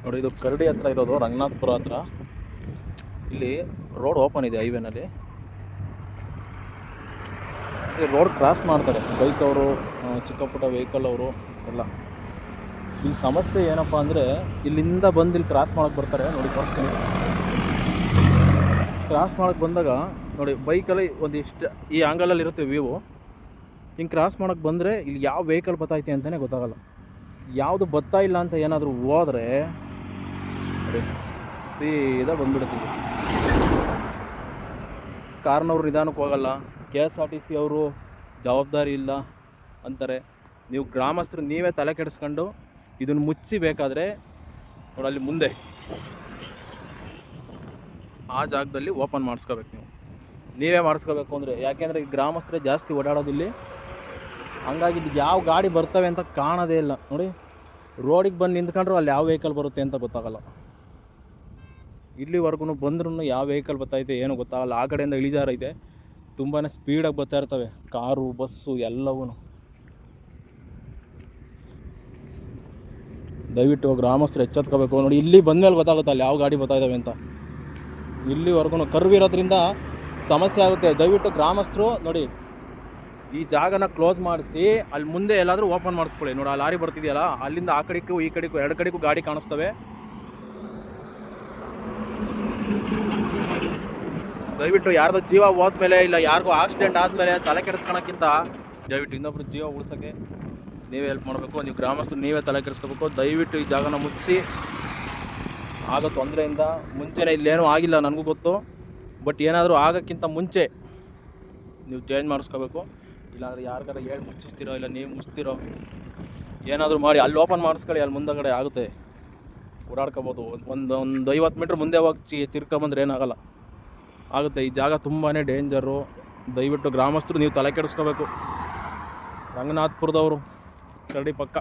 ನೋಡಿ, ಇದು ಕರಡಿ ಹತ್ರ ಇರೋದು, ರಂಗನಾಥ್ಪುರ ಹತ್ರ. ಇಲ್ಲಿ ರೋಡ್ ಓಪನ್ ಇದೆ ಹೈವೇನಲ್ಲಿ. ಈ ರೋಡ್ ಕ್ರಾಸ್ ಮಾಡ್ತಾರೆ ಬೈಕ್ ಅವರು, ಚಿಕ್ಕ ಪುಟ್ಟ ವೆಹಿಕಲ್ ಅವರು ಎಲ್ಲ. ಇಲ್ಲಿ ಸಮಸ್ಯೆ ಏನಪ್ಪ ಅಂದರೆ, ಇಲ್ಲಿಂದ ಬಂದು ಇಲ್ಲಿ ಕ್ರಾಸ್ ಮಾಡೋಕ್ಕೆ ಬರ್ತಾರೆ ನೋಡಿ. ತೋರಿಸ್ತೀನಿ. ಕ್ರಾಸ್ ಮಾಡೋಕ್ಕೆ ಬಂದಾಗ ನೋಡಿ, ಬೈಕಲ್ಲಿ ಒಂದಿಷ್ಟು ಈ ಆ್ಯಂಗಲಲ್ಲಿ ಇರುತ್ತೆ ವ್ಯೂ. ಹಿಂಗೆ ಕ್ರಾಸ್ ಮಾಡೋಕ್ಕೆ ಬಂದರೆ ಇಲ್ಲಿ ಯಾವ ವೆಹಿಕಲ್ ಬತ್ತೈತೆ ಅಂತಲೇ ಗೊತ್ತಾಗಲ್ಲ. ಯಾವುದು ಬತ್ತಾ ಇಲ್ಲ ಅಂತ ಏನಾದರೂ ಹೋದರೆ ನೋಡಿ ಸೀದಾ ಬಂದ್ಬಿಡುತ್ತೆ. ಕಾರ್ನವ್ರು ನಿಧಾನಕ್ಕೆ ಹೋಗಲ್ಲ, KSRTC ಅವರು ಜವಾಬ್ದಾರಿ ಇಲ್ಲ ಅಂತಾರೆ. ನೀವು ಗ್ರಾಮಸ್ಥರು ನೀವೇ ತಲೆ ಕೆಡಿಸ್ಕೊಂಡು ಇದನ್ನು ಮುಚ್ಚಿ ಬೇಕಾದರೆ ನೋಡಿ ಅಲ್ಲಿ ಮುಂದೆ ಆ ಜಾಗದಲ್ಲಿ ಓಪನ್ ಮಾಡಿಸ್ಕೋಬೇಕು. ನೀವೇ ಮಾಡಿಸ್ಕೋಬೇಕು ಅಂದರೆ, ಯಾಕೆಂದರೆ ಈ ಗ್ರಾಮಸ್ಥರೇ ಜಾಸ್ತಿ ಓಡಾಡೋದಿಲ್ಲಿ. ಹಂಗಾಗಿ ಇದು ಯಾವ ಗಾಡಿ ಬರ್ತವೆ ಅಂತ ಕಾಣೋದೇ ಇಲ್ಲ ನೋಡಿ. ರೋಡಿಗೆ ಬಂದು ನಿಂತ್ಕೊಂಡ್ರು ಅಲ್ಲಿ ಯಾವ ವೆಹಿಕಲ್ ಬರುತ್ತೆ ಅಂತ ಗೊತ್ತಾಗಲ್ಲ. ಇಲ್ಲಿವರೆಗೂ ಬಂದ್ರೂ ಯಾವ ವೆಹಿಕಲ್ ಬರ್ತೈತೆ ಏನೂ ಗೊತ್ತಾಗಲ್ಲ. ಆ ಕಡೆಯಿಂದ ಇಳಿಜಾರೈತೆ, ತುಂಬಾ ಸ್ಪೀಡಾಗಿ ಬರ್ತಾ ಇರ್ತವೆ ಕಾರು, ಬಸ್ಸು ಎಲ್ಲವೂ. ದಯವಿಟ್ಟು ಗ್ರಾಮಸ್ಥರು ಎಚ್ಚೆತ್ಕೋಬೇಕು ನೋಡಿ. ಇಲ್ಲಿ ಬಂದಮೇಲೆ ಗೊತ್ತಾಗುತ್ತೆ ಅಲ್ಲಿ ಯಾವ ಗಾಡಿ ಬರ್ತಾ ಇದ್ದಾವೆ ಅಂತ. ಇಲ್ಲಿವರೆಗೂ ಕರ್ವ್ ಇರೋದ್ರಿಂದ ಸಮಸ್ಯೆ ಆಗುತ್ತೆ. ದಯವಿಟ್ಟು ಗ್ರಾಮಸ್ಥರು ನೋಡಿ, ಈ ಜಾಗನ ಕ್ಲೋಸ್ ಮಾಡಿಸಿ ಅಲ್ಲಿ ಮುಂದೆ ಎಲ್ಲಾದರೂ ಓಪನ್ ಮಾಡಿಸ್ಕೊಳ್ಳಿ. ನೋಡಿ, ಆ ಲಾರಿ ಬರ್ತಿದೆಯಲ್ಲ, ಅಲ್ಲಿಂದ ಆ ಕಡೆಗೂ ಈ ಕಡೆಗೂ ಎರಡು ಕಡೆಗೂ ಗಾಡಿ ಕಾಣಿಸ್ತವೆ. ದಯವಿಟ್ಟು ಯಾರ್ದೋ ಜೀವ ಹೋದ್ಮೇಲೆ, ಇಲ್ಲ ಯಾರಿಗೂ ಆಕ್ಸಿಡೆಂಟ್ ಆದಮೇಲೆ ತಲೆ ಕೆಡಿಸ್ಕೊಳಕ್ಕಿಂತ ದಯವಿಟ್ಟು ಇನ್ನೊಬ್ರು ಜೀವ ಉಳಿಸೋಕ್ಕೆ ನೀವೇ ಹೆಲ್ಪ್ ಮಾಡಬೇಕು. ನೀವು ಗ್ರಾಮಸ್ಥರು ನೀವೇ ತಲೆ ಕೆಡಿಸ್ಕೋಬೇಕು. ದಯವಿಟ್ಟು ಈ ಜಾಗನ ಮುಚ್ಚಿಸಿ. ಆಗೋ ತೊಂದರೆಯಿಂದ ಮುಂಚೆನೇ ಇಲ್ಲೇನೂ ಆಗಿಲ್ಲ ನನಗೂ ಗೊತ್ತು, ಬಟ್ ಏನಾದರೂ ಆಗೋಕ್ಕಿಂತ ಮುಂಚೆ ನೀವು ಚೇಂಜ್ ಮಾಡಿಸ್ಕೋಬೇಕು. ಇಲ್ಲಾಂದರೆ ಯಾರಿಗಾರ ಹೇಳಿ ಮುಚ್ಚಿಸ್ತಿರೋ, ಇಲ್ಲ ನೀವು ಮುಚ್ತಿರೋ ಏನಾದರೂ ಮಾಡಿ ಅಲ್ಲಿ ಓಪನ್ ಮಾಡಿಸ್ಕೊಳ್ಳಿ. ಅಲ್ಲಿ ಮುಂದಗಡೆ ಆಗುತ್ತೆ, ಓಡಾಡ್ಕೋಬೋದು. ಒಂದು 50 ಮೀಟ್ರ್ ಮುಂದೆ ಹೋಗಿ ತಿರ್ಕೊಂಬಂದ್ರೆ ಏನಾಗಲ್ಲ, ಆಗುತ್ತೆ. ಈ ಜಾಗ ತುಂಬಾ ಡೇಂಜರು. ದಯವಿಟ್ಟು ಗ್ರಾಮಸ್ಥರು ನೀವು ತಲೆ ಕೆಡಿಸ್ಕೋಬೇಕು. ರಂಗನಾಥ್ಪುರದವರು, ಕರಡಿ ಪಕ್ಕ.